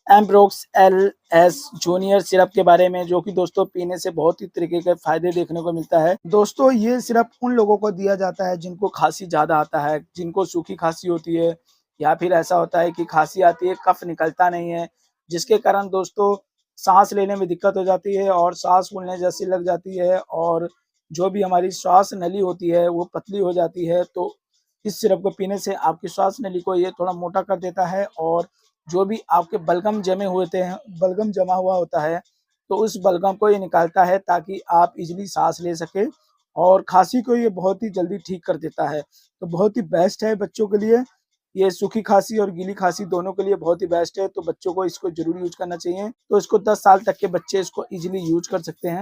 Ambrox L S junior syrup के बारे में, जो कि दोस्तों पीने से बहुत ही तरीके के फ़ायदे देखने को मिलता है। दोस्तों ये सिरप उन लोगों को दिया जाता है जिनको खाँसी ज़्यादा आता है, जिनको सूखी खाँसी होती है या फिर ऐसा होता है कि खाँसी आती है, कफ़ निकलता नहीं है, जिसके कारण दोस्तों साँस लेने में दिक्कत हो जाती है और साँस फूलने जैसी लग जाती है और जो भी हमारी श्वास नली होती है वो पतली हो जाती है। तो इस सिरप को पीने से आपकी श्वास नली को ये थोड़ा मोटा कर देता है और जो भी आपके बलगम जमा हुआ होता है, तो उस बलगम को ये निकालता है ताकि आप इज़िली साँस ले सकें और खाँसी को ये बहुत ही जल्दी ठीक कर देता है। तो बहुत ही बेस्ट है बच्चों के लिए, ये सूखी खाँसी और गीली खाँसी दोनों के लिए बहुत ही बेस्ट है, तो बच्चों को इसको ज़रूर यूज़ करना चाहिए। तो इसको 10 साल तक के बच्चे इसको इज़िली यूज़ कर सकते हैं।